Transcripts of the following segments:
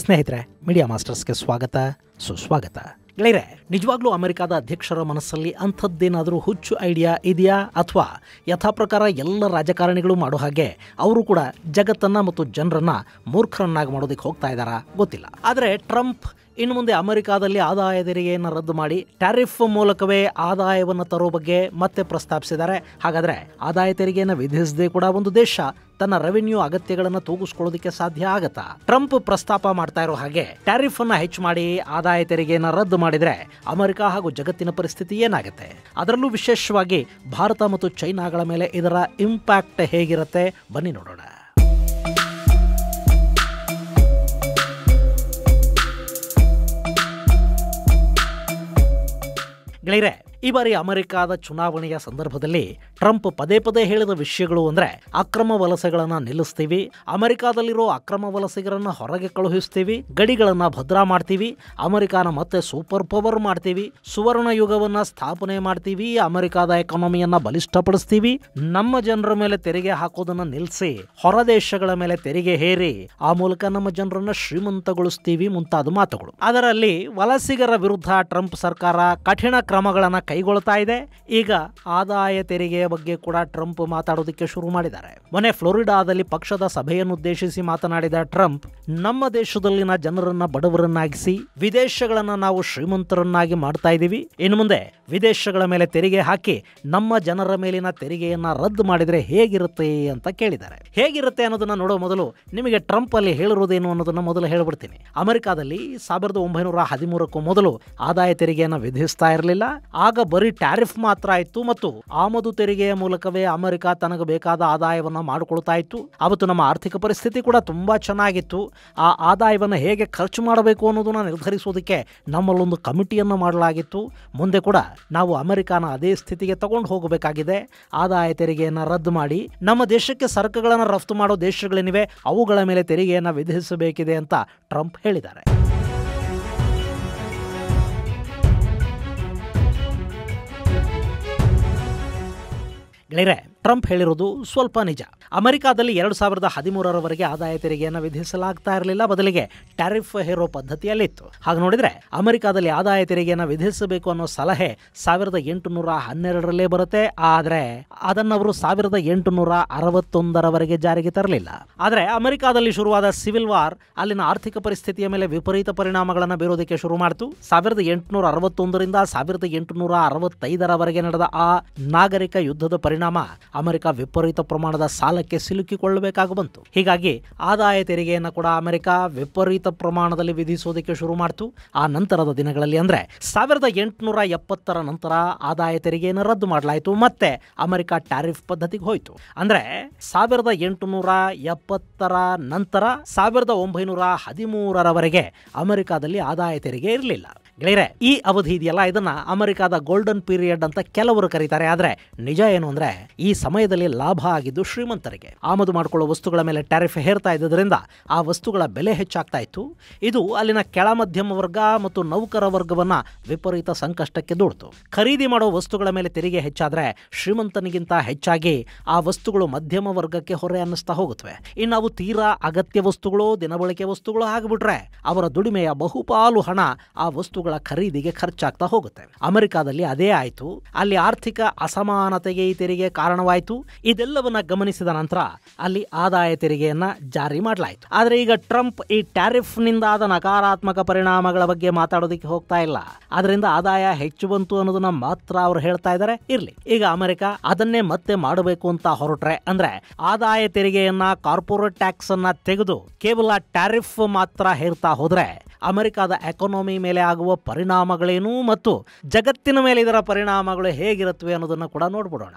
ಸ್ನೇಹಿತರೆ, ಮೀಡಿಯಾ ಮಾಸ್ಟರ್ಸ್ಗೆ ಸ್ವಾಗತ, ಸುಸ್ವಾಗತ. ಗೆಳೆಯರೆ, ನಿಜವಾಗ್ಲೂ ಅಮೆರಿಕದ ಅಧ್ಯಕ್ಷರ ಮನಸ್ಸಲ್ಲಿ ಅಂಥದ್ದೇನಾದರೂ ಹುಚ್ಚು ಐಡಿಯಾ ಇದೆಯಾ, ಅಥವಾ ಯಥಾಪ್ರಕಾರ ಎಲ್ಲ ರಾಜಕಾರಣಿಗಳು ಮಾಡೋ ಹಾಗೆ ಅವರು ಕೂಡ ಜಗತ್ತನ್ನು ಮತ್ತು ಜನರನ್ನು ಮೂರ್ಖರನ್ನಾಗಿ ಮಾಡೋದಕ್ಕೆ ಹೋಗ್ತಾ ಇದ್ದಾರಾ ಗೊತ್ತಿಲ್ಲ. ಆದರೆ ಟ್ರಂಪ್ ಇನ್ನು ಮುಂದೆ ಅಮೆರಿಕಾದಲ್ಲಿ ಆದಾಯ ತೆರಿಗೆಯನ್ನು ರದ್ದು ಮಾಡಿ ಟ್ಯಾರಿಫ್ ಮೂಲಕವೇ ಆದಾಯವನ್ನು ತರೋ ಬಗ್ಗೆ ಮತ್ತೆ ಪ್ರಸ್ತಾಪಿಸಿದ್ದಾರೆ. ಹಾಗಾದರೆ ಆದಾಯ ತೆರಿಗೆಯನ್ನು ವಿಧಿಸದೆ ಕೂಡ ಒಂದು ದೇಶ ತನ್ನ ರೆವಿನ್ಯೂ ಅಗತ್ಯಗಳನ್ನು ತೂಗಿಸ್ಕೊಳ್ಳೋದಕ್ಕೆ ಸಾಧ್ಯ ಆಗತ್ತಾ? ಟ್ರಂಪ್ ಪ್ರಸ್ತಾಪ ಮಾಡ್ತಾ ಇರೋ ಹಾಗೆ ಟ್ಯಾರಿಫ್ ಅನ್ನ ಹೆಚ್ಚು ಮಾಡಿ ಆದಾಯ ತೆರಿಗೆಯನ್ನು ರದ್ದು ಮಾಡಿದ್ರೆ ಅಮೆರಿಕ ಹಾಗೂ ಜಗತ್ತಿನ ಪರಿಸ್ಥಿತಿ ಏನಾಗುತ್ತೆ? ಅದರಲ್ಲೂ ವಿಶೇಷವಾಗಿ ಭಾರತ ಮತ್ತು ಚೈನಾಗಳ ಮೇಲೆ ಇದರ ಇಂಪ್ಯಾಕ್ಟ್ ಹೇಗಿರುತ್ತೆ, ಬನ್ನಿ ನೋಡೋಣ. ಗೆಳೆಯರೆ, ಈ ಬಾರಿ ಅಮೆರಿಕದ ಚುನಾವಣೆಯ ಸಂದರ್ಭದಲ್ಲಿ ಟ್ರಂಪ್ ಪದೇ ಪದೇ ಹೇಳಿದ ವಿಷಯಗಳು ಅಂದರೆ ಅಕ್ರಮ ವಲಸೆಗಳನ್ನು ನಿಲ್ಲಿಸ್ತೀವಿ, ಅಮೆರಿಕಾದಲ್ಲಿರೋ ಅಕ್ರಮ ವಲಸಿಗರನ್ನು ಹೊರಗೆ ಕಳುಹಿಸ್ತೀವಿ, ಗಡಿಗಳನ್ನು ಭದ್ರಾ ಮಾಡ್ತೀವಿ, ಅಮೆರಿಕಾನ ಮತ್ತೆ ಸೂಪರ್ ಪವರ್ ಮಾಡ್ತೀವಿ, ಸುವರ್ಣ ಯುಗವನ್ನು ಸ್ಥಾಪನೆ ಮಾಡ್ತೀವಿ, ಅಮೆರಿಕದ ಎಕಾನಮಿಯನ್ನು ಬಲಿಷ್ಠಪಡಿಸ್ತೀವಿ, ನಮ್ಮ ಜನರ ಮೇಲೆ ತೆರಿಗೆ ಹಾಕೋದನ್ನು ನಿಲ್ಲಿಸಿ ಹೊರ ದೇಶಗಳ ಮೇಲೆ ತೆರಿಗೆ ಹೇರಿ ಆ ಮೂಲಕ ನಮ್ಮ ಜನರನ್ನು ಶ್ರೀಮಂತಗೊಳಿಸ್ತೀವಿ ಮುಂತಾದ ಮಾತುಗಳು. ಅದರಲ್ಲಿ ವಲಸಿಗರ ವಿರುದ್ಧ ಟ್ರಂಪ್ ಸರ್ಕಾರ ಕಠಿಣ ಕ್ರಮಗಳನ್ನು ಕೈಗೊಳ್ತಾ ಇದೆ. ಈಗ ಆದಾಯ ತೆರಿಗೆಯ ಬಗ್ಗೆ ಕೂಡ ಟ್ರಂಪ್ ಮಾತಾಡೋದಕ್ಕೆ ಶುರು ಮಾಡಿದ್ದಾರೆ. ಮೊನ್ನೆ ಫ್ಲೋರಿಡಾದಲ್ಲಿ ಪಕ್ಷದ ಸಭೆಯನ್ನುದ್ದೇಶಿಸಿ ಮಾತನಾಡಿದ ಟ್ರಂಪ್, ನಮ್ಮ ದೇಶದಲ್ಲಿನ ಜನರನ್ನ ಬಡವರನ್ನಾಗಿಸಿ ವಿದೇಶಗಳನ್ನ ನಾವು ಶ್ರೀಮಂತರನ್ನಾಗಿ ಮಾಡ್ತಾ ಇದ್ದೀವಿ. ಇನ್ನು ಮುಂದೆ ವಿದೇಶಗಳ ಮೇಲೆ ತೆರಿಗೆ ಹಾಕಿ ನಮ್ಮ ಜನರ ಮೇಲಿನ ತೆರಿಗೆಯನ್ನ ರದ್ದು ಮಾಡಿದ್ರೆ ಹೇಗಿರುತ್ತೆ ಅಂತ ಕೇಳಿದ್ದಾರೆ. ಹೇಗಿರುತ್ತೆ ಅನ್ನೋದನ್ನ ನೋಡೋ ಮೊದಲು ನಿಮಗೆ ಟ್ರಂಪ್ ಅಲ್ಲಿ ಹೇಳಿರೋದೇನು ಅನ್ನೋದನ್ನ ಮೊದಲು ಹೇಳ್ಬಿಡ್ತೀನಿ. ಅಮೆರಿಕಾದಲ್ಲಿ 1913ಕ್ಕೂ ಮೊದಲು ಆದಾಯ ತೆರಿಗೆಯನ್ನು ವಿಧಿಸ್ತಾ ಇರಲಿಲ್ಲ. ಆಗ ಬರೀ ಟ್ಯಾರಿಫ್ ಮಾತ್ರ ಇತ್ತು ಮತ್ತು ಆಮದು ತೆರಿಗೆಯ ಮೂಲಕವೇ ಅಮೆರಿಕ ತನಗೆ ಬೇಕಾದ ಆದಾಯವನ್ನು ಮಾಡಿಕೊಳ್ತಾ ಇತ್ತು. ಅವತ್ತು ನಮ್ಮ ಆರ್ಥಿಕ ಪರಿಸ್ಥಿತಿ ಕೂಡ ತುಂಬಾ ಚೆನ್ನಾಗಿತ್ತು. ಆ ಆದಾಯವನ್ನು ಹೇಗೆ ಖರ್ಚು ಮಾಡಬೇಕು ಅನ್ನೋದನ್ನ ನಿರ್ಧರಿಸೋದಕ್ಕೆ ನಮ್ಮಲ್ಲೊಂದು ಕಮಿಟಿಯನ್ನು ಮಾಡಲಾಗಿತ್ತು. ಮುಂದೆ ಕೂಡ ನಾವು ಅಮೆರಿಕಾನ ಅದೇ ಸ್ಥಿತಿಗೆ ತಗೊಂಡು ಹೋಗಬೇಕಾಗಿದೆ. ಆದಾಯ ತೆರಿಗೆಯನ್ನು ರದ್ದು ಮಾಡಿ ನಮ್ಮ ದೇಶಕ್ಕೆ ಸರಕುಗಳನ್ನು ರಫ್ತು ಮಾಡೋ ದೇಶಗಳೇನಿವೆ ಅವುಗಳ ಮೇಲೆ ತೆರಿಗೆಯನ್ನು ವಿಧಿಸಬೇಕಿದೆ ಅಂತ ಟ್ರಂಪ್ ಹೇಳಿದ್ದಾರೆ. ಗೆಳೆಯರೆ, ಟ್ರಂಪ್ ಹೇಳಿರೋದು ಸ್ವಲ್ಪ ನಿಜ. ಅಮೆರಿಕಾದಲ್ಲಿ 2013ರವರೆಗೆ ಆದಾಯ ತೆರಿಗೆಯನ್ನು ವಿಧಿಸಲಾಗ್ತಾ ಇರಲಿಲ್ಲ, ಬದಲಿಗೆ ಟ್ಯಾರಿಫ್ ಹೇರೋ ಪದ್ಧತಿಯಲ್ಲಿತ್ತು. ಹಾಗೆ ನೋಡಿದರೆ ಅಮೆರಿಕಾದಲ್ಲಿ ಆದಾಯ ತೆರಿಗೆಯನ್ನು ವಿಧಿಸಬೇಕು ಅನ್ನೋ ಸಲಹೆ 1812ರಲ್ಲೇ ಬರುತ್ತೆ. ಆದರೆ ಅದನ್ನವರು 1861ರವರೆಗೆ ಜಾರಿಗೆ ತರಲಿಲ್ಲ. ಆದರೆ ಅಮೆರಿಕಾದಲ್ಲಿ ಶುರುವಾದ ಸಿವಿಲ್ ವಾರ್ ಅಲ್ಲಿನ ಆರ್ಥಿಕ ಪರಿಸ್ಥಿತಿಯ ಮೇಲೆ ವಿಪರೀತ ಪರಿಣಾಮಗಳನ್ನು ಬೀರೋದಕ್ಕೆ ಶುರು ಮಾಡಿತು. 1861ರಿಂದ 1865ರವರೆಗೆ ನಡೆದ ಆ ನಾಗರಿಕ ಯುದ್ಧದ ಪರಿಣಾಮ ಅಮೆರಿಕ ವಿಪರೀತ ಪ್ರಮಾಣದ ಸಾಲಕ್ಕೆ ಸಿಲುಕಿಕೊಳ್ಳಬೇಕಾಗಿ ಬಂತು. ಹೀಗಾಗಿ ಆದಾಯ ತೆರಿಗೆಯನ್ನು ಕೂಡ ಅಮೆರಿಕ ವಿಪರೀತ ಪ್ರಮಾಣದಲ್ಲಿ ವಿಧಿಸೋದಕ್ಕೆ ಶುರು ಮಾಡಿತು. ಆ ನಂತರದ ದಿನಗಳಲ್ಲಿ ಅಂದ್ರೆ 1870ರ ನಂತರ ಆದಾಯ ತೆರಿಗೆಯನ್ನು ರದ್ದು ಮಾಡಲಾಯಿತು. ಮತ್ತೆ ಅಮೆರಿಕ ಟ್ಯಾರಿಫ್ ಪದ್ಧತಿಗೆ ಹೋಯಿತು. ಅಂದ್ರೆ 1870ರ ನಂತರ 1913ರವರೆಗೆ ಅಮೆರಿಕಾದಲ್ಲಿ ಆದಾಯ ತೆರಿಗೆ ಇರಲಿಲ್ಲ. ಗೆಳೆಯರೆ, ಈ ಅವಧಿ ಇದೆಯಲ್ಲ, ಇದನ್ನ ಅಮೆರಿಕದ ಗೋಲ್ಡನ್ ಪೀರಿಯಡ್ ಅಂತ ಕೆಲವರು ಕರೀತಾರೆ. ಆದ್ರೆ ನಿಜ ಏನು ಅಂದ್ರೆ ಈ ಸಮಯದಲ್ಲಿ ಲಾಭ ಆಗಿದ್ದು ಶ್ರೀಮಂತರಿಗೆ. ಆಮದು ಮಾಡಿಕೊಳ್ಳುವ ವಸ್ತುಗಳ ಮೇಲೆ ಟ್ಯಾರಿಫ್ ಹೇರ್ತಾ ಇದ್ದರಿಂದ ಆ ವಸ್ತುಗಳ ಬೆಲೆ ಹೆಚ್ಚಾಗ್ತಾ ಇತ್ತು. ಇದು ಅಲ್ಲಿನ ಕೆಳ ಮಧ್ಯಮ ವರ್ಗ ಮತ್ತು ನೌಕರ ವರ್ಗವನ್ನ ವಿಪರೀತ ಸಂಕಷ್ಟಕ್ಕೆ ದೂಡ್ತು. ಖರೀದಿ ಮಾಡೋ ವಸ್ತುಗಳ ಮೇಲೆ ತೆರಿಗೆ ಹೆಚ್ಚಾದ್ರೆ ಶ್ರೀಮಂತನಿಗಿಂತ ಹೆಚ್ಚಾಗಿ ಆ ವಸ್ತುಗಳು ಮಧ್ಯಮ ವರ್ಗಕ್ಕೆ ಹೊರೆ ಅನ್ನಿಸ್ತಾ ಹೋಗುತ್ತವೆ. ಇನ್ನು ಅವು ತೀರಾ ಅಗತ್ಯ ವಸ್ತುಗಳು, ದಿನಬಳಕೆ ವಸ್ತುಗಳು ಆಗಿಬಿಟ್ರೆ ಅವರ ದುಡಿಮೆಯ ಬಹುಪಾಲು ಹಣ ಆ ವಸ್ತುಗಳ ಖರೀದಿಗೆ ಖರ್ಚಾಗ್ತಾ ಹೋಗುತ್ತೆ. ಅಮೆರಿಕಾದಲ್ಲಿ ಅದೇ ಆಯಿತು. ಅಲ್ಲಿ ಆರ್ಥಿಕ ಅಸಮಾನತೆಗೆ ಈ ತೆರಿಗೆ ಕಾರಣವಾಯಿತು. ಇದೆಲ್ಲವನ್ನ ಗಮನಿಸಿದ ನಂತರ ಅಲ್ಲಿ ಆದಾಯ ತೆರಿಗೆಯನ್ನ ಜಾರಿ ಮಾಡಲಾಯಿತು. ಆದರೆ ಈಗ ಟ್ರಂಪ್ ಈ ಟ್ಯಾರಿಫ್ ನಿಂದಾದ ನಕಾರಾತ್ಮಕ ಪರಿಣಾಮಗಳ ಬಗ್ಗೆ ಮಾತಾಡೋದಕ್ಕೆ ಹೋಗ್ತಾ ಇಲ್ಲ. ಅದರಿಂದ ಆದಾಯ ಹೆಚ್ಚು ಬಂತು ಅನ್ನೋದನ್ನ ಮಾತ್ರ ಅವರು ಹೇಳ್ತಾ ಇದ್ದಾರೆ. ಇರ್ಲಿ, ಈಗ ಅಮೆರಿಕ ಅದನ್ನೇ ಮತ್ತೆ ಮಾಡಬೇಕು ಅಂತ ಹೊರಟ್ರೆ, ಅಂದ್ರೆ ಆದಾಯ ತೆರಿಗೆಯನ್ನ, ಕಾರ್ಪೊರೇಟ್ ಟ್ಯಾಕ್ಸ್ ಅನ್ನ ತೆಗೆದು ಕೇವಲ ಟ್ಯಾರಿಫ್ ಮಾತ್ರ ಹೇರ್ತಾ ಹೋದ್ರೆ ಅಮೆರಿಕದ ಎಕಾನಮಿ ಮೇಲೆ ಆಗುವ ಪರಿಣಾಮಗಳೇನು ಮತ್ತು ಜಗತ್ತಿನ ಮೇಲೆ ಇದರ ಪರಿಣಾಮಗಳು ಹೇಗಿರುತ್ತವೆ ಅನ್ನೋದನ್ನು ಕೂಡ ನೋಡ್ಬಿಡೋಣ.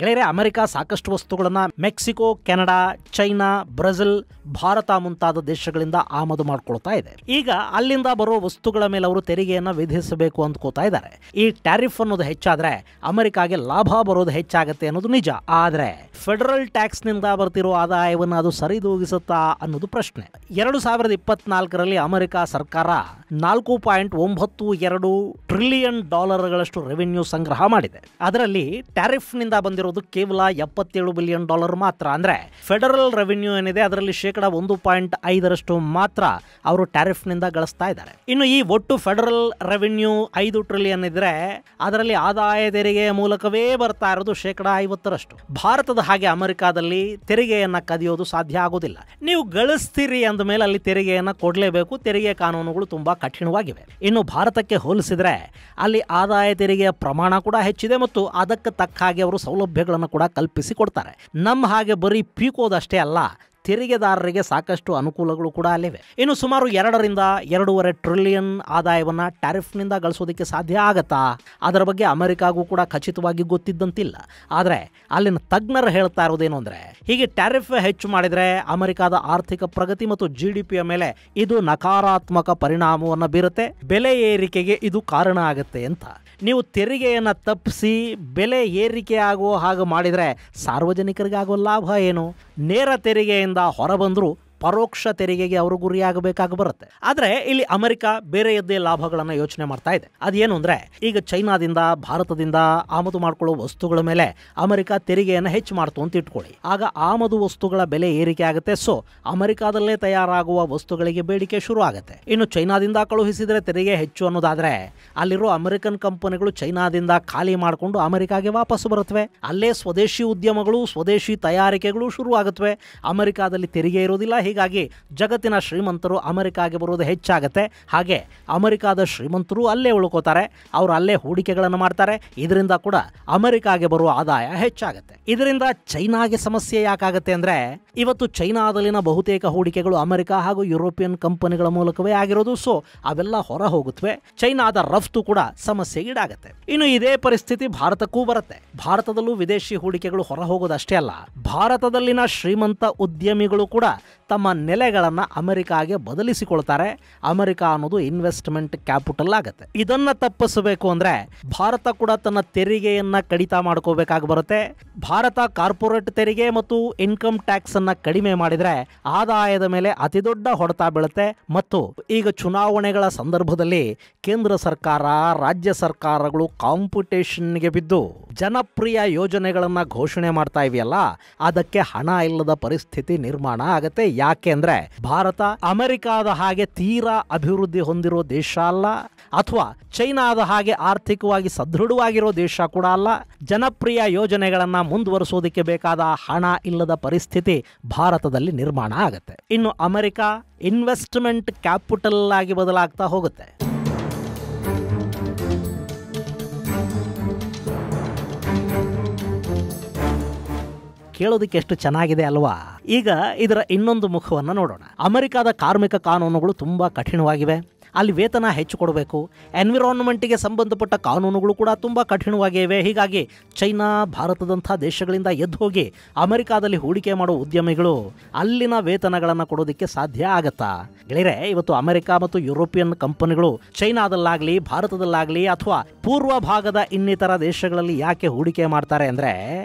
ಗೆಳೆಯರೆ, ಅಮೆರಿಕ ಸಾಕಷ್ಟು ವಸ್ತುಗಳನ್ನ Mexico, Canada, China, Brazil, Bharat ಮುಂತಾದ ದೇಶಗಳಿಂದ ಆಮದು ಮಾಡ್ಕೊಳ್ತಾ ಇದೆ. ಈಗ ಅಲ್ಲಿಂದ ಬರೋ ವಸ್ತುಗಳ ಮೇಲೆ ಅವರು ತೆರಿಗೆಯನ್ನ ವಿಧಿಸಬೇಕು ಅಂದ್ಕೋತಾ ಇದ್ದಾರೆ. ಈ ಟ್ಯಾರಿಫ್ ಅನ್ನೋದು ಹೆಚ್ಚಾದ್ರೆ ಅಮೆರಿಕಾಗೆ ಲಾಭ ಬರೋದು ಹೆಚ್ಚಾಗತ್ತೆ ಅನ್ನೋದು ನಿಜ. ಆದ್ರೆ ಫೆಡರಲ್ ಟ್ಯಾಕ್ಸ್ ನಿಂದ ಬರ್ತಿರೋ ಆದಾಯವನ್ನು ಅದು ಸರಿದೂಗಿಸುತ್ತಾ ಅನ್ನೋದು ಪ್ರಶ್ನೆ. 2024ರಲ್ಲಿ ಅಮೆರಿಕ ಸರ್ಕಾರ $4.92 ಟ್ರಿಲಿಯನ್ ರೆವೆನ್ಯೂ ಸಂಗ್ರಹ ಮಾಡಿದೆ. ಅದರಲ್ಲಿ ಟ್ಯಾರಿಫ್ ನಿಂದ ಬಂದಿರೋದು ಕೇವಲ $77 ಬಿಲಿಯನ್ ಮಾತ್ರ. ಅಂದ್ರೆ ಫೆಡರಲ್ ರೆವೆನ್ಯೂ ಏನಿದೆ ಅದರಲ್ಲಿ 1.5% ಮಾತ್ರ ಅವರು ಟ್ಯಾರಿಫ್ ನಿಂದ ಗಳಿಸ್ತಾ ಇದ್ದಾರೆ. ಇನ್ನು ಈ ಒಟ್ಟು ಫೆಡರಲ್ ರೆವೆನ್ಯೂ 5 ಟ್ರಿಲಿಯನ್ ಇದ್ರೆ ಅದರಲ್ಲಿ ಆದಾಯ ತೆರಿಗೆಯ ಮೂಲಕವೇ ಬರ್ತಾ ಇರೋದು 50%. ಭಾರತದ ಹಾಗೆ ಅಮೆರಿಕಾದಲ್ಲಿ ತೆರಿಗೆಯನ್ನ ಕದಿಯೋದು ಸಾಧ್ಯ ಆಗೋದಿಲ್ಲ. ನೀವು ಗಳಿಸ್ತೀರಿ ಅಂದ ಮೇಲೆ ಅಲ್ಲಿ ತೆರಿಗೆಯನ್ನ ಕೊಡಲೇಬೇಕು. ತೆರಿಗೆ ಕಾನೂನುಗಳು ತುಂಬಾ ಕಠಿಣವಾಗಿವೆ. ಇನ್ನು ಭಾರತಕ್ಕೆ ಹೋಲಿಸಿದ್ರೆ ಅಲ್ಲಿ ಆದಾಯ ತೆರಿಗೆಯ ಪ್ರಮಾಣ ಕೂಡ ಹೆಚ್ಚಿದೆ ಮತ್ತು ಅದಕ್ಕೆ ತಕ್ಕ ಹಾಗೆ ಅವರು ಸೌಲಭ್ಯಗಳನ್ನು ಕೂಡ ಕಲ್ಪಿಸಿ ಕೊಡ್ತಾರೆ. ನಮ್ಮ ಹಾಗೆ ಬರೀ ಪೀಕೋದಷ್ಟೇ ಅಲ್ಲ, ತೆರಿಗೆದಾರರಿಗೆ ಸಾಕಷ್ಟು ಅನುಕೂಲಗಳು ಕೂಡ ಅಲ್ಲಿವೆ. ಇನ್ನು ಸುಮಾರು 2.5 ಟ್ರಿಲಿಯನ್ ಆದಾಯವನ್ನ ಟ್ಯಾರಿಫ್ನಿಂದ ಗಳಿಸೋದಕ್ಕೆ ಸಾಧ್ಯ ಆಗತ್ತಾ? ಅದರ ಬಗ್ಗೆ ಅಮೆರಿಕಾಗೂ ಕೂಡ ಖಚಿತವಾಗಿ ಗೊತ್ತಿದ್ದಂತಿಲ್ಲ. ಆದರೆ ಅಲ್ಲಿನ ತಜ್ಞರು ಹೇಳ್ತಾ ಇರೋದೇನು ಅಂದರೆ, ಹೀಗೆ ಟ್ಯಾರಿಫ್ ಹೆಚ್ಚು ಮಾಡಿದರೆ ಅಮೆರಿಕಾದ ಆರ್ಥಿಕ ಪ್ರಗತಿ ಮತ್ತು GDPಯ ಮೇಲೆ ಇದು ನಕಾರಾತ್ಮಕ ಪರಿಣಾಮವನ್ನು ಬೀರುತ್ತೆ. ಬೆಲೆ ಏರಿಕೆಗೆ ಇದು ಕಾರಣ ಆಗುತ್ತೆ ಅಂತ. ನೀವು ತೆರಿಗೆಯನ್ನು ತಪ್ಪಿಸಿ ಬೆಲೆ ಏರಿಕೆ ಆಗುವ ಹಾಗೆ ಮಾಡಿದರೆ ಸಾರ್ವಜನಿಕರಿಗಾಗುವ ಲಾಭ ಏನು? ನೇರ ತೆರಿಗೆಯಿಂದ ಹೊರಬಂದರೂ ಪರೋಕ್ಷ ತೆರಿಗೆಗೆ ಅವರು ಗುರಿಯಾಗಬೇಕಾಗಿ ಬರುತ್ತೆ. ಆದರೆ ಇಲ್ಲಿ ಅಮೆರಿಕ ಬೇರೆಯದ್ದೇ ಲಾಭಗಳನ್ನು ಯೋಚನೆ ಮಾಡ್ತಾ ಇದೆ. ಅದೇನು ಅಂದರೆ, ಈಗ ಚೈನಾದಿಂದ ಭಾರತದಿಂದ ಆಮದು ಮಾಡಿಕೊಳ್ಳುವ ವಸ್ತುಗಳ ಮೇಲೆ ಅಮೆರಿಕ ತೆರಿಗೆಯನ್ನು ಹೆಚ್ಚು ಮಾಡ್ತು ಅಂತ ಇಟ್ಕೊಳ್ಳಿ. ಆಗ ಆಮದು ವಸ್ತುಗಳ ಬೆಲೆ ಏರಿಕೆ ಆಗುತ್ತೆ. ಸೊ ಅಮೆರಿಕಾದಲ್ಲೇ ತಯಾರಾಗುವ ವಸ್ತುಗಳಿಗೆ ಬೇಡಿಕೆ ಶುರು ಆಗುತ್ತೆ. ಇನ್ನು ಚೈನಾದಿಂದ ಕಳುಹಿಸಿದರೆ ತೆರಿಗೆ ಹೆಚ್ಚು ಅನ್ನೋದಾದ್ರೆ ಅಲ್ಲಿರೋ ಅಮೆರಿಕನ್ ಕಂಪನಿಗಳು ಚೈನಾದಿಂದ ಖಾಲಿ ಮಾಡಿಕೊಂಡು ಅಮೆರಿಕಾಗೆ ವಾಪಸ್ ಬರುತ್ತವೆ. ಅಲ್ಲೇ ಸ್ವದೇಶಿ ಉದ್ಯಮಗಳು, ಸ್ವದೇಶಿ ತಯಾರಿಕೆಗಳು ಶುರು ಆಗುತ್ತವೆ. ಅಮೆರಿಕಾದಲ್ಲಿ ತೆರಿಗೆ ಇರೋದಿಲ್ಲ. ಹೀಗಾಗಿ ಜಗತ್ತಿನ ಶ್ರೀಮಂತರು ಅಮೆರಿಕಾಗೆ ಬರೋದು ಹೆಚ್ಚಾಗುತ್ತೆ. ಹಾಗೆ ಅಮೆರಿಕಾದ ಶ್ರೀಮಂತರು ಅಲ್ಲೇ ಉಳ್ಕೋತಾರೆ, ಅವರು ಅಲ್ಲೇ ಹೂಡಿಕೆಗಳನ್ನು ಮಾಡ್ತಾರೆ. ಇದರಿಂದ ಕೂಡ ಅಮೆರಿಕಾಗೆ ಬರುವ ಆದಾಯ ಹೆಚ್ಚಾಗುತ್ತೆ. ಇದರಿಂದ ಚೈನಾಗೆ ಸಮಸ್ಯೆ ಯಾಕಾಗುತ್ತೆ ಅಂದರೆ, ಇವತ್ತು ಚೈನಾದಲ್ಲಿನ ಬಹುತೇಕ ಹೂಡಿಕೆಗಳು ಅಮೆರಿಕ ಹಾಗೂ ಯುರೋಪಿಯನ್ ಕಂಪನಿಗಳ ಮೂಲಕವೇ ಆಗಿರೋದು. ಸೊ ಅವೆಲ್ಲ ಹೊರ ಹೋಗುತ್ತವೆ. ಚೈನಾದ ರಫ್ತು ಕೂಡ ಸಮಸ್ಯೆಗೀಡಾಗುತ್ತೆ. ಇನ್ನು ಇದೇ ಪರಿಸ್ಥಿತಿ ಭಾರತಕ್ಕೂ ಬರುತ್ತೆ. ಭಾರತದಲ್ಲೂ ವಿದೇಶಿ ಹೂಡಿಕೆಗಳು ಹೊರ ಹೋಗೋದಷ್ಟೇ ಅಲ್ಲ, ಭಾರತದಲ್ಲಿನ ಶ್ರೀಮಂತ ಉದ್ಯಮಿಗಳು ಕೂಡ ತಮ್ಮ ನೆಲೆಗಳನ್ನು ಅಮೆರಿಕಾಗೆ ಬದಲಿಸಿಕೊಳ್ತಾರೆ. ಅಮೆರಿಕ ಅನ್ನೋದು ಇನ್ವೆಸ್ಟ್ಮೆಂಟ್ ಕ್ಯಾಪಿಟಲ್ ಆಗುತ್ತೆ. ಇದನ್ನ ತಪ್ಪಿಸಬೇಕು ಅಂದ್ರೆ ಭಾರತ ಕೂಡ ತನ್ನ ತೆರಿಗೆಯನ್ನ ಕಡಿತ ಮಾಡ್ಕೋಬೇಕಾಗಿ ಬರುತ್ತೆ. ಭಾರತ ಕಾರ್ಪೊರೇಟ್ ತೆರಿಗೆ ಮತ್ತು ಇನ್ಕಮ್ ಟ್ಯಾಕ್ಸ್ ಅನ್ನ ಕಡಿಮೆ ಮಾಡಿದ್ರೆ ಆದಾಯದ ಮೇಲೆ ಅತಿ ದೊಡ್ಡ ಹೊಡೆತ ಬೀಳುತ್ತೆ. ಮತ್ತು ಈಗ ಚುನಾವಣೆಗಳ ಸಂದರ್ಭದಲ್ಲಿ ಕೇಂದ್ರ ಸರ್ಕಾರ, ರಾಜ್ಯ ಸರ್ಕಾರಗಳು ಕಾಂಪಿಟೇಷನ್ಗೆ ಬಿದ್ದು ಜನಪ್ರಿಯ ಯೋಜನೆಗಳನ್ನ ಘೋಷಣೆ ಮಾಡ್ತಾ ಇವೆಯಲ್ಲ, ಅದಕ್ಕೆ ಹಣ ಇಲ್ಲದ ಪರಿಸ್ಥಿತಿ ನಿರ್ಮಾಣ ಆಗುತ್ತೆ. ಯಾಕೆ ಅಂದ್ರೆ ಭಾರತ ಅಮೆರಿಕಾದ ಹಾಗೆ ತೀರಾ ಅಭಿವೃದ್ಧಿ ಹೊಂದಿರೋ ದೇಶ ಅಲ್ಲ, ಅಥವಾ ಚೈನಾದ ಹಾಗೆ ಆರ್ಥಿಕವಾಗಿ ಸದೃಢವಾಗಿರೋ ದೇಶ ಕೂಡ ಅಲ್ಲ. ಜನಪ್ರಿಯ ಯೋಜನೆಗಳನ್ನ ಮುಂದುವರಿಸೋದಕ್ಕೆ ಬೇಕಾದ ಹಣ ಇಲ್ಲದ ಪರಿಸ್ಥಿತಿ ಭಾರತದಲ್ಲಿ ನಿರ್ಮಾಣ ಆಗುತ್ತೆ. ಇನ್ನು ಅಮೆರಿಕ ಇನ್ವೆಸ್ಟ್ಮೆಂಟ್ ಕ್ಯಾಪಿಟಲ್ ಆಗಿ ಬದಲಾಗ್ತಾ ಹೋಗುತ್ತೆ. ಕೇಳೋದಕ್ಕೆ ಎಷ್ಟು ಚೆನ್ನಾಗಿದೆ ಅಲ್ವಾ? ಈಗ ಇದರ ಇನ್ನೊಂದು ಮುಖವನ್ನು ನೋಡೋಣ. ಅಮೆರಿಕದ ಕಾರ್ಮಿಕ ಕಾನೂನುಗಳು ತುಂಬ ಕಠಿಣವಾಗಿವೆ. ಅಲ್ಲಿ ವೇತನ ಹೆಚ್ಚು ಕೊಡಬೇಕು. ಎನ್ವಿರಾನ್ಮೆಂಟ್ಗೆ ಸಂಬಂಧಪಟ್ಟ ಕಾನೂನುಗಳು ಕೂಡ ತುಂಬ ಕಠಿಣವಾಗಿ ಇವೆ. ಹೀಗಾಗಿ ಚೈನಾ, ಭಾರತದಂಥ ದೇಶಗಳಿಂದ ಎದ್ದು ಹೋಗಿ ಅಮೆರಿಕಾದಲ್ಲಿ ಹೂಡಿಕೆ ಮಾಡೋ ಉದ್ಯಮಿಗಳು ಅಲ್ಲಿನ ವೇತನಗಳನ್ನು ಕೊಡೋದಕ್ಕೆ ಸಾಧ್ಯ ಆಗತ್ತಾ? ಗೆಳೆಯರೆ, ಇವತ್ತು ಅಮೆರಿಕ ಮತ್ತು ಯುರೋಪಿಯನ್ ಕಂಪನಿಗಳು ಚೈನಾದಲ್ಲಾಗಲಿ, ಭಾರತದಲ್ಲಾಗಲಿ ಅಥವಾ ಪೂರ್ವ ಭಾಗದ ಇನ್ನಿತರ ದೇಶಗಳಲ್ಲಿ ಯಾಕೆ ಹೂಡಿಕೆ ಮಾಡ್ತಾರೆ ಅಂದರೆ,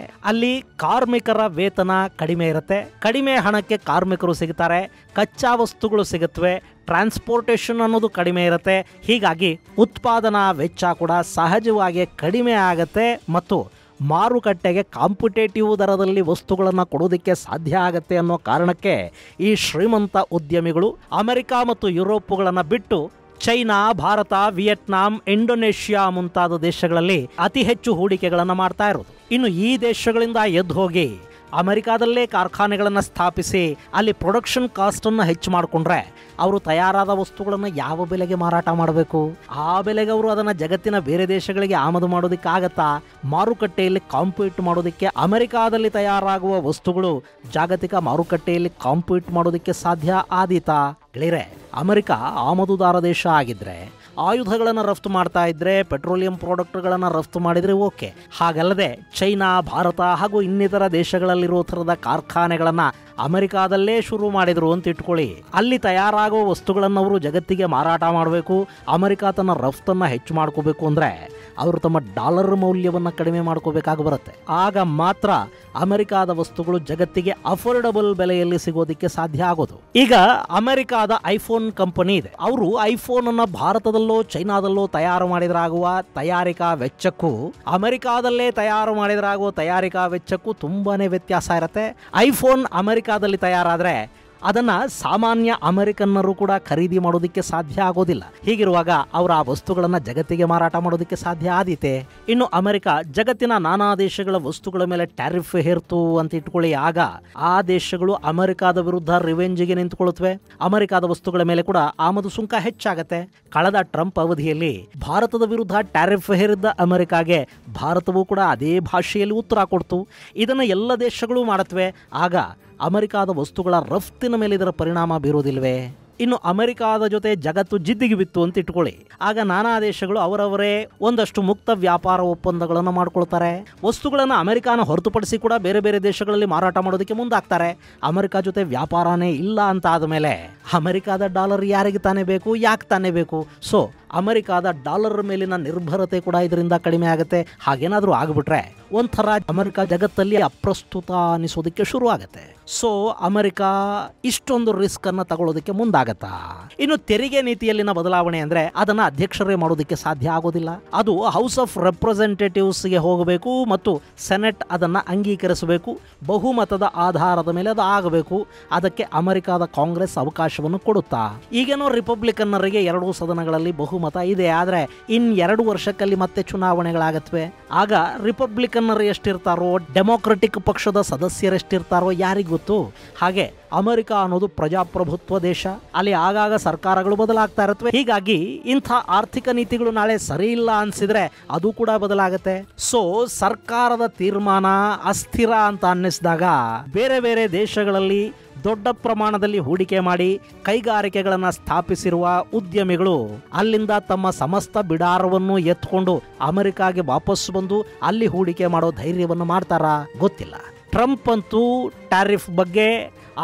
ಅಲ್ಲಿ ಕಾರ್ಮಿಕರ ವೇತನ ಕಡಿಮೆ ಇರುತ್ತೆ. ಕಡಿಮೆ ಹಣಕ್ಕೆ ಕಾರ್ಮಿಕರು ಸಿಗುತ್ತಾರೆ, ಕಚ್ಚಾ ವಸ್ತುಗಳು ಸಿಗುತ್ತವೆ, ಟ್ರಾನ್ಸ್ಪೋರ್ಟೇಷನ್ ಅನ್ನೋದು ಕಡಿಮೆ ಇರುತ್ತೆ. ಹೀಗಾಗಿ ಉತ್ಪಾದನಾ ವೆಚ್ಚ ಕೂಡ ಸಹಜವಾಗಿ ಕಡಿಮೆ ಆಗುತ್ತೆ ಮತ್ತು ಮಾರುಕಟ್ಟೆಗೆ ಕಾಂಪಿಟೇಟಿವ್ ದರದಲ್ಲಿ ವಸ್ತುಗಳನ್ನು ಕೊಡೋದಕ್ಕೆ ಸಾಧ್ಯ ಆಗುತ್ತೆ ಅನ್ನೋ ಕಾರಣಕ್ಕೆ ಈ ಶ್ರೀಮಂತ ಉದ್ಯಮಿಗಳು ಅಮೆರಿಕ ಮತ್ತು ಯುರೋಪ್ಗಳನ್ನು ಬಿಟ್ಟು ಚೈನಾ, ಭಾರತ, ವಿಯೆಟ್ನಾಂ, ಇಂಡೋನೇಷ್ಯಾ ಮುಂತಾದ ದೇಶಗಳಲ್ಲಿ ಅತಿ ಹೆಚ್ಚು ಹೂಡಿಕೆಗಳನ್ನು ಮಾಡ್ತಾ ಇರೋದು. ಇನ್ನು ಈ ದೇಶಗಳಿಂದ ಎದ್ದು ಹೋಗಿ ಅಮೆರಿಕಾದಲ್ಲೇ ಕಾರ್ಖಾನೆಗಳನ್ನು ಸ್ಥಾಪಿಸಿ ಅಲ್ಲಿ ಪ್ರೊಡಕ್ಷನ್ ಕಾಸ್ಟನ್ನು ಹೆಚ್ಚು ಮಾಡಿಕೊಂಡ್ರೆ ಅವರು ತಯಾರಾದ ವಸ್ತುಗಳನ್ನು ಯಾವ ಬೆಲೆಗೆ ಮಾರಾಟ ಮಾಡಬೇಕು? ಆ ಬೆಲೆಗೆ ಅವರು ಅದನ್ನು ಜಗತ್ತಿನ ಬೇರೆ ದೇಶಗಳಿಗೆ ಆಮದು ಮಾಡೋದಕ್ಕೆ ಆಗತ್ತಾ? ಮಾರುಕಟ್ಟೆಯಲ್ಲಿ ಕಾಂಪೀಟ್ ಮಾಡೋದಕ್ಕೆ ಅಮೆರಿಕಾದಲ್ಲಿ ತಯಾರಾಗುವ ವಸ್ತುಗಳು ಜಾಗತಿಕ ಮಾರುಕಟ್ಟೆಯಲ್ಲಿ ಕಾಂಪೀಟ್ ಮಾಡೋದಕ್ಕೆ ಸಾಧ್ಯ ಆದೀತಾ? ಗೆಳೆಯರೆ, ಅಮೆರಿಕ ಆಮದುದಾರ ದೇಶ ಆಗಿದ್ರೆ ಆಯುಧಗಳನ್ನು ರಫ್ತು ಮಾಡ್ತಾ ಇದ್ರೆ, ಪೆಟ್ರೋಲಿಯಂ ಪ್ರಾಡಕ್ಟ್ಗಳನ್ನು ರಫ್ತು ಮಾಡಿದ್ರೆ ಓಕೆ. ಹಾಗಲ್ಲದೆ ಚೈನಾ, ಭಾರತ ಹಾಗೂ ಇನ್ನಿತರ ದೇಶಗಳಲ್ಲಿರೋ ಥರದ ಕಾರ್ಖಾನೆಗಳನ್ನು ಅಮೆರಿಕಾದಲ್ಲೇ ಶುರು ಮಾಡಿದ್ರು ಅಂತ ಇಟ್ಕೊಳ್ಳಿ. ಅಲ್ಲಿ ತಯಾರಾಗೋ ವಸ್ತುಗಳನ್ನು ಅವರು ಜಗತ್ತಿಗೆ ಮಾರಾಟ ಮಾಡಬೇಕು, ಅಮೆರಿಕ ತನ್ನ ರಫ್ತನ್ನು ಹೆಚ್ಚು ಮಾಡ್ಕೋಬೇಕು ಅಂದರೆ ಅವರು ತಮ್ಮ ಡಾಲರ್ ಮೌಲ್ಯವನ್ನು ಕಡಿಮೆ ಮಾಡ್ಕೋಬೇಕಾಗಿ ಬರುತ್ತೆ. ಆಗ ಮಾತ್ರ ಅಮೆರಿಕಾದ ವಸ್ತುಗಳು ಜಗತ್ತಿಗೆ ಅಫೋರ್ಡಬಲ್ ಬೆಲೆಯಲ್ಲಿ ಸಿಗೋದಕ್ಕೆ ಸಾಧ್ಯ ಆಗೋದು. ಈಗ ಅಮೆರಿಕಾದ ಐಫೋನ್ ಕಂಪನಿ ಇದೆ. ಅವರು ಐಫೋನ್ ಅನ್ನ ಭಾರತದಲ್ಲೋ ಚೈನಾದಲ್ಲೋ ತಯಾರು ಮಾಡಿದ್ರಾಗುವ ತಯಾರಿಕಾ ವೆಚ್ಚಕ್ಕೂ ಅಮೆರಿಕಾದಲ್ಲೇ ತಯಾರು ಮಾಡಿದ್ರಾಗುವ ತಯಾರಿಕಾ ವೆಚ್ಚಕ್ಕೂ ತುಂಬಾನೇ ವ್ಯತ್ಯಾಸ ಇರುತ್ತೆ. ಐಫೋನ್ ಅಮೆರಿಕಾದಲ್ಲಿ ತಯಾರಾದ್ರೆ ಅದನ್ನ ಸಾಮಾನ್ಯ ಅಮೆರಿಕನ್ನರು ಕೂಡ ಖರೀದಿ ಮಾಡೋದಕ್ಕೆ ಸಾಧ್ಯ ಆಗೋದಿಲ್ಲ. ಹೀಗಿರುವಾಗ ಅವರು ಆ ವಸ್ತುಗಳನ್ನು ಜಗತ್ತಿಗೆ ಮಾರಾಟ ಮಾಡೋದಕ್ಕೆ ಸಾಧ್ಯ ಆದೀತೆ. ಇನ್ನು ಅಮೆರಿಕ ಜಗತ್ತಿನ ನಾನಾ ದೇಶಗಳ ವಸ್ತುಗಳ ಮೇಲೆ ಟ್ಯಾರಿಫ್ ಹೇರ್ತು ಅಂತ ಇಟ್ಕೊಳ್ಳಿ. ಆಗ ಆ ದೇಶಗಳು ಅಮೆರಿಕಾದ ವಿರುದ್ಧ ರಿವೆಂಜಿಗೆ ನಿಂತುಕೊಳ್ಳುತ್ತವೆ. ಅಮೆರಿಕಾದ ವಸ್ತುಗಳ ಮೇಲೆ ಕೂಡ ಆಮದು ಸುಂಕ ಹೆಚ್ಚಾಗತ್ತೆ. ಕಳೆದ ಟ್ರಂಪ್ ಅವಧಿಯಲ್ಲಿ ಭಾರತದ ವಿರುದ್ಧ ಟ್ಯಾರಿಫ್ ಹೇರಿದ್ದ ಅಮೆರಿಕಾಗೆ ಭಾರತವೂ ಕೂಡ ಅದೇ ಭಾಷೆಯಲ್ಲಿ ಉತ್ತರ ಕೊಡ್ತು. ಇದನ್ನು ಎಲ್ಲ ದೇಶಗಳು ಮಾಡುತ್ತವೆ. ಆಗ ಅಮೆರಿಕಾದ ವಸ್ತುಗಳ ರಫ್ತಿನ ಮೇಲೆ ಇದರ ಪರಿಣಾಮ ಬೀರೋದಿಲ್ವೇ? ಇನ್ನು ಅಮೆರಿಕಾದ ಜೊತೆ ಜಗತ್ತು ಜಿದ್ದಿಗೆ ಬಿತ್ತು ಅಂತ ಇಟ್ಕೊಳ್ಳಿ. ಆಗ ನಾನಾ ದೇಶಗಳು ಅವರವರೇ ಒಂದಷ್ಟು ಮುಕ್ತ ವ್ಯಾಪಾರ ಒಪ್ಪಂದಗಳನ್ನು ಮಾಡ್ಕೊಳ್ತಾರೆ. ವಸ್ತುಗಳನ್ನು ಅಮೆರಿಕಾನ ಹೊರತುಪಡಿಸಿ ಕೂಡ ಬೇರೆ ಬೇರೆ ದೇಶಗಳಲ್ಲಿ ಮಾರಾಟ ಮಾಡೋದಕ್ಕೆ ಮುಂದಾಗ್ತಾರೆ. ಅಮೆರಿಕ ಜೊತೆ ವ್ಯಾಪಾರನೇ ಇಲ್ಲ ಅಂತ ಆದಮೇಲೆ ಅಮೆರಿಕಾದ ಡಾಲರ್ ಯಾರಿಗೆ ತಾನೇ ಬೇಕು, ಯಾಕೆ ತಾನೇ ಬೇಕು? ಸೊ ಅಮೆರಿಕಾದ ಡಾಲರ್ ಮೇಲಿನ ನಿರ್ಭರತೆ ಕೂಡ ಇದರಿಂದ ಕಡಿಮೆ ಆಗುತ್ತೆ. ಹಾಗೇನಾದರೂ ಆಗಿಬಿಟ್ರೆ ಒಂಥರ ಅಮೆರಿಕ ಜಗತ್ತಲ್ಲಿ ಅಪ್ರಸ್ತುತ ಅನಿಸೋದಕ್ಕೆ ಶುರು ಆಗುತ್ತೆ. ಸೊ ಅಮೆರಿಕ ಇಷ್ಟೊಂದು ರಿಸ್ಕ್ ಅನ್ನ ತಗೊಳ್ಳೋದಕ್ಕೆ ಮುಂದಾಗತ್ತಾ? ಇನ್ನು ತೆರಿಗೆ ನೀತಿಯಲ್ಲಿನ ಬದಲಾವಣೆ ಅಂದ್ರೆ ಅದನ್ನ ಅಧ್ಯಕ್ಷರೇ ಮಾಡೋದಕ್ಕೆ ಸಾಧ್ಯ ಆಗೋದಿಲ್ಲ. ಅದು ಹೌಸ್ ಆಫ್ ರೆಪ್ರೆಸೆಂಟೇಟಿವ್ಸ್ಗೆ ಹೋಗಬೇಕು ಮತ್ತು ಸೆನೆಟ್ ಅದನ್ನ ಅಂಗೀಕರಿಸಬೇಕು. ಬಹುಮತದ ಆಧಾರದ ಮೇಲೆ ಅದು ಆಗಬೇಕು. ಅದಕ್ಕೆ ಅಮೆರಿಕಾದ ಕಾಂಗ್ರೆಸ್ ಅವಕಾಶವನ್ನು ಕೊಡುತ್ತಾ? ಈಗೇನೋ ರಿಪಬ್ಲಿಕನ್ನರಿಗೆ 2 ಸದನಗಳಲ್ಲಿ ಬಹುಮತ ಇದೆ. ಆದ್ರೆ ಇನ್ 2 ವರ್ಷಕ್ಕಲ್ಲಿ ಮತ್ತೆ ಚುನಾವಣೆಗಳಾಗತ್ವೆ. ಆಗ ರಿಪಬ್ಲಿಕನ್ನರು ಎಷ್ಟಿರ್ತಾರೋ, ಡೆಮೊಕ್ರೆಟಿಕ್ ಪಕ್ಷದ ಸದಸ್ಯರೆಷ್ಟಿರ್ತಾರೋ ಯಾರಿಗೂ ಗೊತ್ತು. ಹಾಗೆ ಅಮೆರಿಕ ಅನ್ನೋದು ಪ್ರಜಾಪ್ರಭುತ್ವ ದೇಶ. ಅಲ್ಲಿ ಆಗಾಗ ಸರ್ಕಾರಗಳು ಬದಲಾಗ್ತಾ ಇರುತ್ತವೆ. ಹೀಗಾಗಿ ಇಂಥ ಆರ್ಥಿಕ ನೀತಿಗಳು ನಾಳೆ ಸರಿ ಇಲ್ಲ ಅನ್ಸಿದ್ರೆ ಅದು ಕೂಡ ಬದಲಾಗತ್ತೆ. ಸೊ ಸರ್ಕಾರದ ತೀರ್ಮಾನ ಅಸ್ಥಿರ ಅಂತ ಅನ್ನಿಸಿದಾಗ ಬೇರೆ ಬೇರೆ ದೇಶಗಳಲ್ಲಿ ದೊಡ್ಡ ಪ್ರಮಾಣದಲ್ಲಿ ಹೂಡಿಕೆ ಮಾಡಿ ಕೈಗಾರಿಕೆಗಳನ್ನು ಸ್ಥಾಪಿಸಿರುವ ಉದ್ಯಮಿಗಳು ಅಲ್ಲಿಂದ ತಮ್ಮ ಸಮಸ್ತ ಬಿಡಾರವನ್ನು ಎತ್ಕೊಂಡು ಅಮೆರಿಕಾಗೆ ವಾಪಸ್ ಬಂದು ಅಲ್ಲಿ ಹೂಡಿಕೆ ಮಾಡೋ ಧೈರ್ಯವನ್ನು ಮಾಡ್ತಾರಾ? ಗೊತ್ತಿಲ್ಲ. ಟ್ರಂಪ್ ಅಂತೂ ಟ್ಯಾರಿಫ್ ಬಗ್ಗೆ,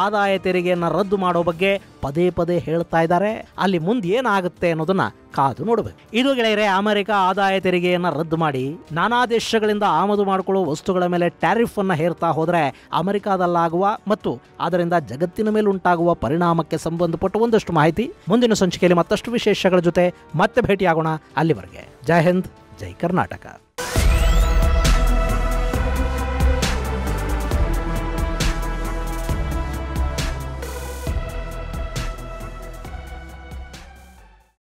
ಆದಾಯ ತೆರಿಗೆಯನ್ನು ರದ್ದು ಮಾಡೋ ಬಗ್ಗೆ ಪದೇ ಪದೇ ಹೇಳ್ತಾ ಇದ್ದಾರೆ. ಅಲ್ಲಿ ಮುಂದೆ ಏನಾಗುತ್ತೆ ಅನ್ನೋದನ್ನ ಕಾದು ನೋಡಬೇಕು. ಇದು ಗೆಳೆಯರೆ, ಅಮೆರಿಕ ಆದಾಯ ತೆರಿಗೆಯನ್ನು ರದ್ದು ಮಾಡಿ ನಾನಾ ದೇಶಗಳಿಂದ ಆಮದು ಮಾಡಿಕೊಳ್ಳುವ ವಸ್ತುಗಳ ಮೇಲೆ ಟ್ಯಾರಿಫ್ ಅನ್ನು ಹೇರ್ತಾ ಹೋದರೆ ಅಮೆರಿಕಾದಲ್ಲಾಗುವ ಮತ್ತು ಅದರಿಂದ ಜಗತ್ತಿನ ಮೇಲೆ ಉಂಟಾಗುವ ಪರಿಣಾಮಕ್ಕೆ ಸಂಬಂಧಪಟ್ಟ ಒಂದಷ್ಟು ಮಾಹಿತಿ ಮುಂದಿನ ಸಂಚಿಕೆಯಲ್ಲಿ ಮತ್ತಷ್ಟು ವಿಶೇಷಗಳ ಜೊತೆ ಮತ್ತೆ ಭೇಟಿಯಾಗೋಣ. ಅಲ್ಲಿವರೆಗೆ ಜೈ ಹಿಂದ್, ಜೈ ಕರ್ನಾಟಕ.